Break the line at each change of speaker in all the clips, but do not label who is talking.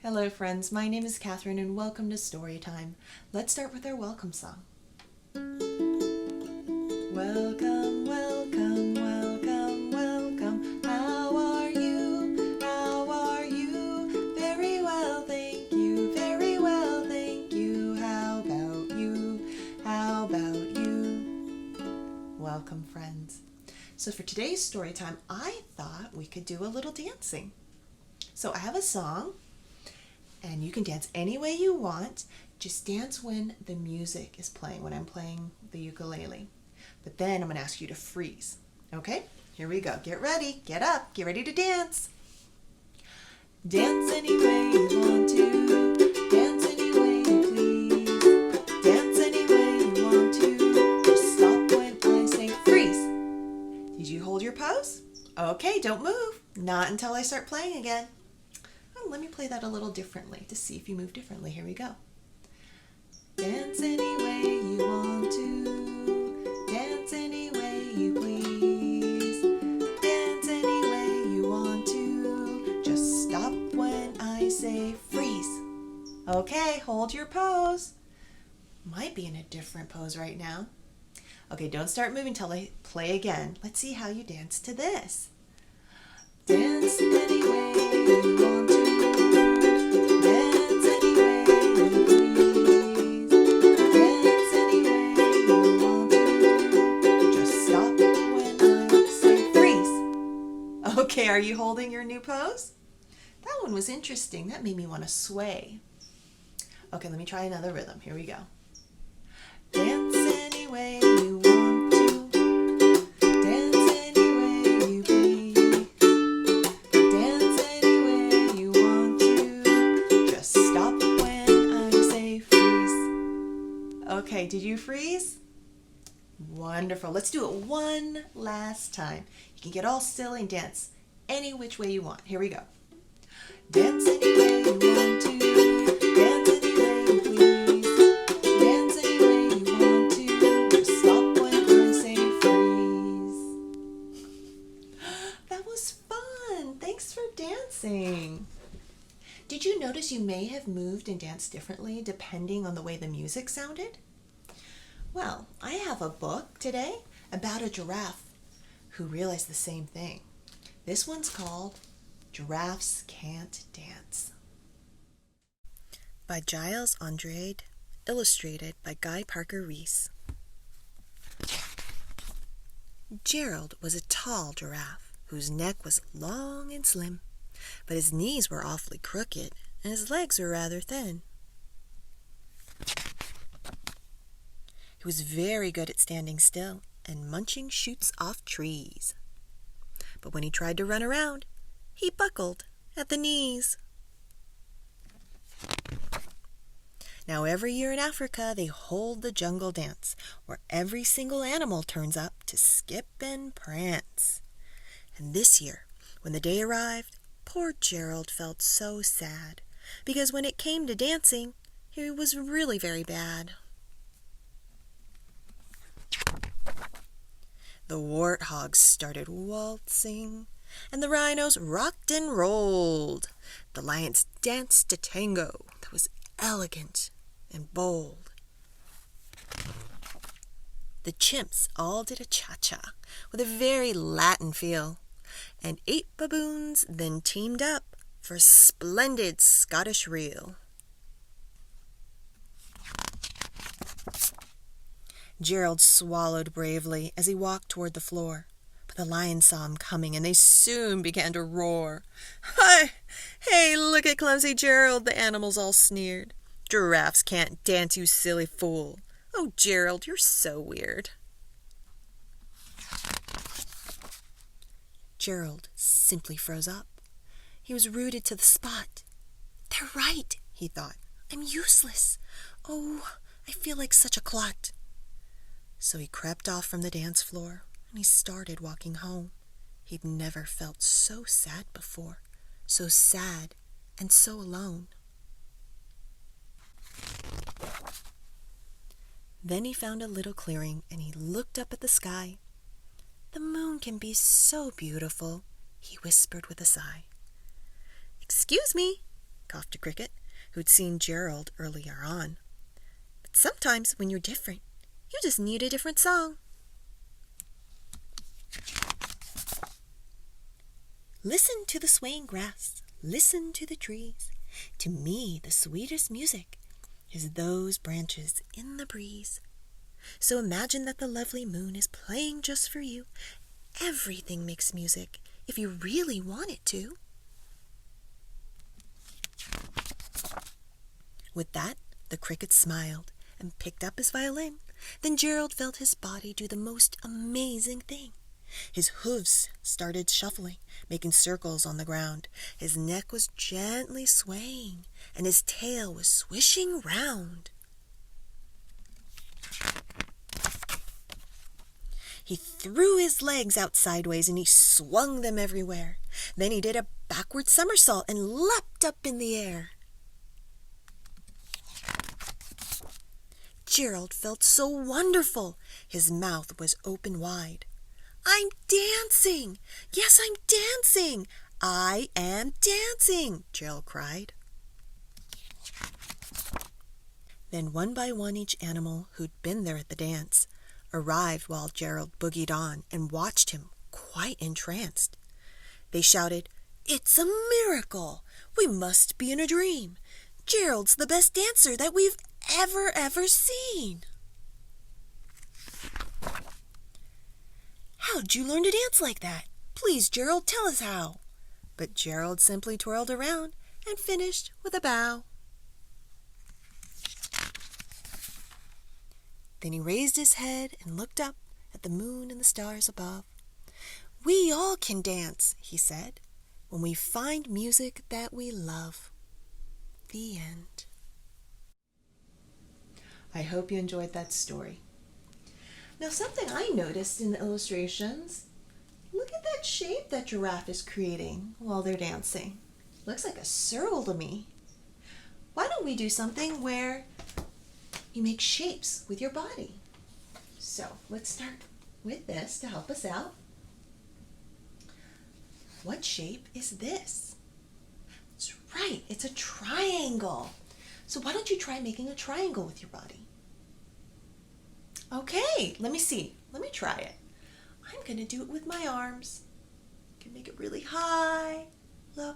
Hello friends, my name is Catherine and welcome to Storytime. Let's start with our welcome song. Welcome, welcome, welcome, welcome. How are you? How are you? Very well, thank you. Very well, thank you. How about you? How about you? Welcome friends. So for today's Storytime, I thought we could do a little dancing. So I have a song. And you can dance any way you want. Just dance when the music is playing, when I'm playing the ukulele. But then I'm going to ask you to freeze. Okay? Here we go. Get ready. Get up. Get ready to dance. Dance any way you want to. Dance any way you please. Dance any way you want to. Just stop when I say freeze. Did you hold your pose? Okay, don't move. Not until I start playing again. Let me play that a little differently to see if you move differently. Here we go. Dance any way you want to. Dance any way you please. Dance any way you want to. Just stop when I say freeze. Okay, hold your pose. Might be in a different pose right now. Okay, don't start moving till I play again. Let's see how you dance to this. Dance any way you want to. Okay, are you holding your new pose? That one was interesting. That made me want to sway. Okay, let me try another rhythm. Here we go. Dance any way you want to. Dance any way you please. Dance any way you want to. Just stop when I say freeze. Okay, did you freeze? Wonderful. Let's do it one last time. You can get all still and dance any which way you want. Here we go. Dance any way you want to. Dance any way you please. Dance any way you want to. Just stop when I say freeze. That was fun. Thanks for dancing. Did you notice you may have moved and danced differently depending on the way the music sounded? Well, I have a book today about a giraffe who realized the same thing. This one's called Giraffes Can't Dance. By Giles Andrade, illustrated by Guy Parker Reese. Gerald was a tall giraffe whose neck was long and slim, but his knees were awfully crooked and his legs were rather thin. He was very good at standing still and munching shoots off trees. But when he tried to run around, he buckled at the knees. Now every year in Africa they hold the jungle dance, where every single animal turns up to skip and prance. And this year, when the day arrived, poor Gerald felt so sad, because when it came to dancing, he was really very bad. The warthogs started waltzing, and the rhinos rocked and rolled. The lions danced a tango that was elegant and bold. The chimps all did a cha-cha with a very Latin feel, and 8 baboons then teamed up for a splendid Scottish reel. Gerald swallowed bravely as he walked toward the floor, but the lions saw him coming and they soon began to roar. "Hi! Hey, look at clumsy Gerald," the animals all sneered. "Giraffes can't dance, you silly fool. Oh, Gerald, you're so weird." Gerald simply froze up. He was rooted to the spot. "They're right," he thought. "I'm useless. Oh, I feel like such a clot." So he crept off from the dance floor and he started walking home. He'd never felt so sad before, so sad and so alone. Then he found a little clearing and he looked up at the sky. "The moon can be so beautiful," he whispered with a sigh. "Excuse me," coughed a cricket, who'd seen Gerald earlier on. "But sometimes when you're different, you just need a different song." Listen to the swaying grass, listen to the trees. To me, the sweetest music is those branches in the breeze. So imagine that the lovely moon is playing just for you. Everything makes music if you really want it to. With that, the cricket smiled and picked up his violin. Then Gerald felt his body do the most amazing thing. His hooves started shuffling, making circles on the ground. His neck was gently swaying, and his tail was swishing round. He threw his legs out sideways and he swung them everywhere. Then he did a backward somersault and leapt up in the air. Gerald felt so wonderful. His mouth was open wide. "I'm dancing! Yes, I'm dancing! I am dancing!" Gerald cried. Then one by one each animal who'd been there at the dance arrived while Gerald boogied on and watched him quite entranced. They shouted, "It's a miracle! We must be in a dream! Gerald's the best dancer that we've ever seen!" "How'd you learn to dance like that? Please, Gerald, tell us how." But Gerald simply twirled around and finished with a bow. Then he raised his head and looked up at the moon and the stars above. "We all can dance," he said, "when we find music that we love." The end. I hope you enjoyed that story. Now, something I noticed in the illustrations, look at that shape that Giraffe is creating while they're dancing. Looks like a circle to me. Why don't we do something where you make shapes with your body? So let's start with this to help us out. What shape is this? That's right, it's a triangle. So why don't you try making a triangle with your body? Okay, let me see. Let me try it. I'm going to do it with my arms. I can make it really high, low.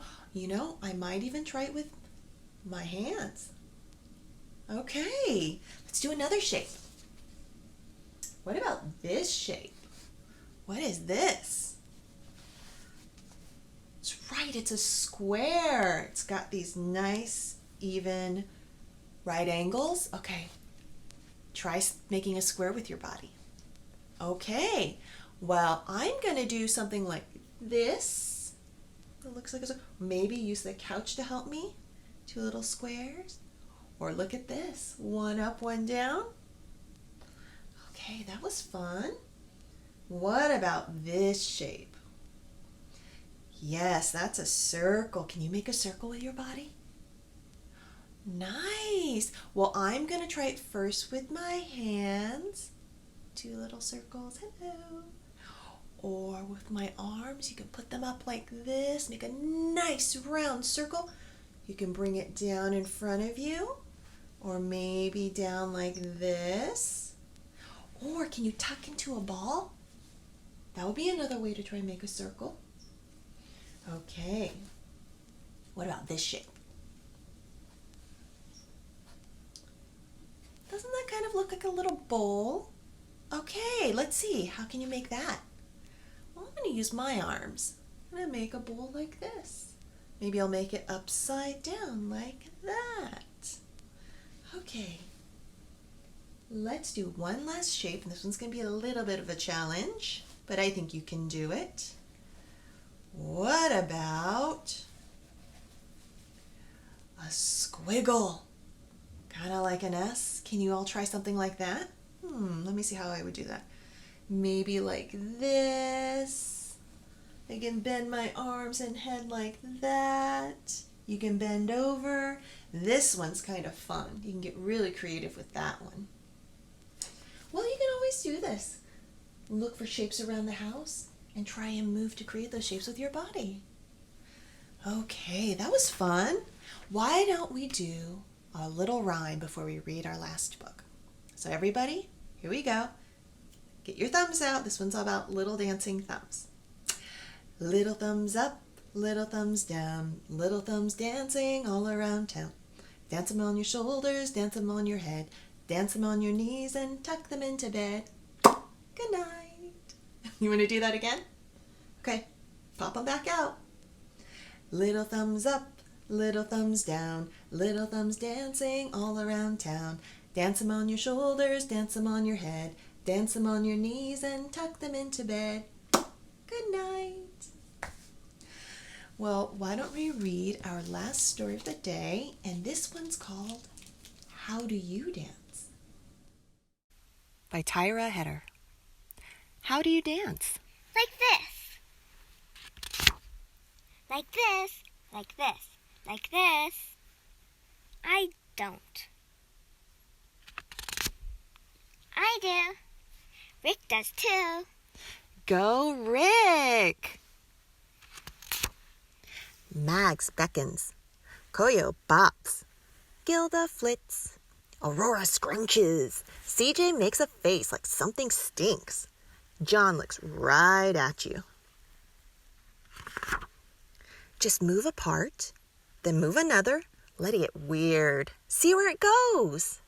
I might even try it with my hands. Okay, let's do another shape. What about this shape? What is this? That's right, it's a square. It's got these nice, even right angles. Okay, try making a square with your body. Okay, well, I'm going to do something like this. It looks like maybe use the couch to help me. 2 little squares. Or look at this. 1 up, 1 down. Okay, that was fun. What about this shape? Yes, that's a circle. Can you make a circle with your body? Nice. Well, I'm going to try it first with my hands. 2 little circles. Hello. Or with my arms, you can put them up like this. Make a nice round circle. You can bring it down in front of you. Or maybe down like this. Or can you tuck into a ball? That would be another way to try and make a circle. Okay. What about this shape? Doesn't that kind of look like a little bowl? Okay, let's see. How can you make that? Well, I'm going to use my arms. I'm going to make a bowl like this. Maybe I'll make it upside down like that. Okay. Let's do one last shape, and this one's going to be a little bit of a challenge, but I think you can do it. What about a squiggle? Kind of like an S. Can you all try something like that? Let me see how I would do that. Maybe like this. I can bend my arms and head like that. You can bend over. This one's kind of fun. You can get really creative with that one. Well, you can always do this. Look for shapes around the house and try and move to create those shapes with your body. Okay, that was fun. why don't we do a little rhyme before we read our last book? So everybody, here we go. Get your thumbs out. This one's all about little dancing thumbs. Little thumbs up, little thumbs down, little thumbs dancing all around town. Dance them on your shoulders, dance them on your head, dance them on your knees and tuck them into bed. Good night. You want to do that again? Okay, pop them back out. Little thumbs up, little thumbs down, little thumbs dancing all around town. Dance them on your shoulders, dance them on your head, dance them on your knees and tuck them into bed. Good night. Well, why don't we read our last story of the day, and this one's called How Do You Dance? By Tyra Heder. How do you dance?
Like this. Like this. Like this. Like this. I don't. I do. Rick does too.
Go, Rick! Mags beckons. Koyo bops. Gilda flits. Aurora scrunches. CJ makes a face like something stinks. John looks right at you. Just move a part, then move another. Let it get weird. See where it goes.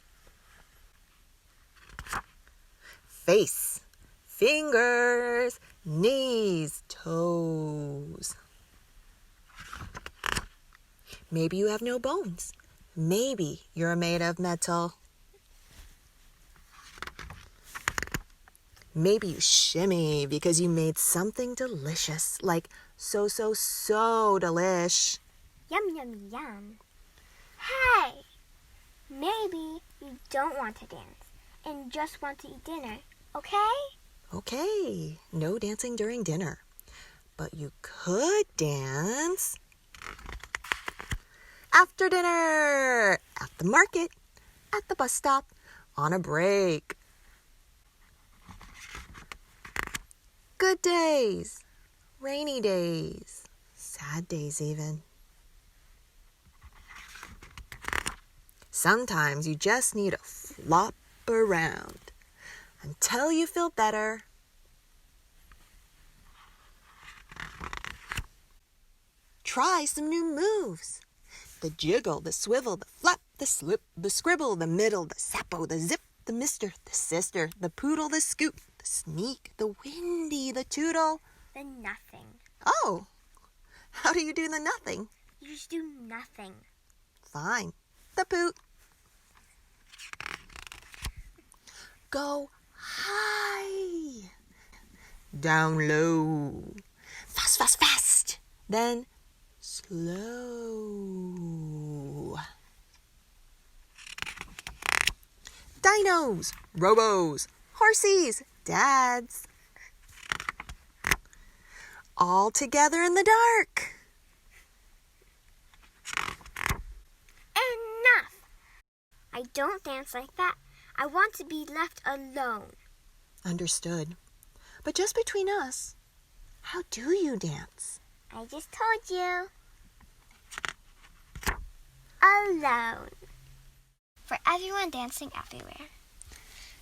Face, fingers, knees, toes. Maybe you have no bones. Maybe you're made of metal. Maybe you shimmy because you made something delicious, like so delish.
Yum, yum, yum. Hey! Maybe you don't want to dance and just want to eat dinner, okay?
Okay, no dancing during dinner. But you could dance after dinner, at the market, at the bus stop, on a break. Good days, rainy days, sad days even. Sometimes you just need to flop around until you feel better. Try some new moves. The jiggle, the swivel, the flap, the slip, the scribble, the middle, the sappo, the zip, the mister, the sister, the poodle, the scoop, the sneak, the windy, the toodle.
The nothing.
Oh, how do you do the nothing?
You just do nothing.
Fine. The poot. Go high. Down low. Fast, fast, fast. Then slow. Dinos, robos, horsies, dads. All together in the dark.
Enough! I don't dance like that. I want to be left alone.
Understood. But just between us, how do you dance?
I just told you. Alone. For everyone dancing everywhere.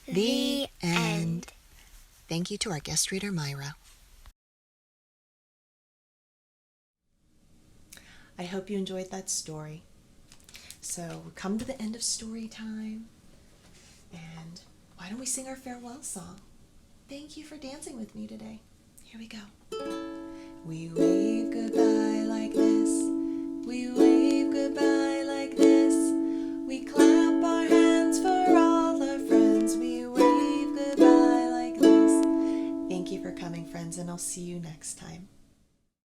The end. Thank you to our guest reader, Myra. I hope you enjoyed that story. So we've come to the end of story time. And why don't we sing our farewell song? Thank you for dancing with me today. Here we go. We wave goodbye like this. We wave goodbye like this. We clap our hands for all our friends. We wave goodbye like this. Thank you for coming, friends, and I'll see you next time.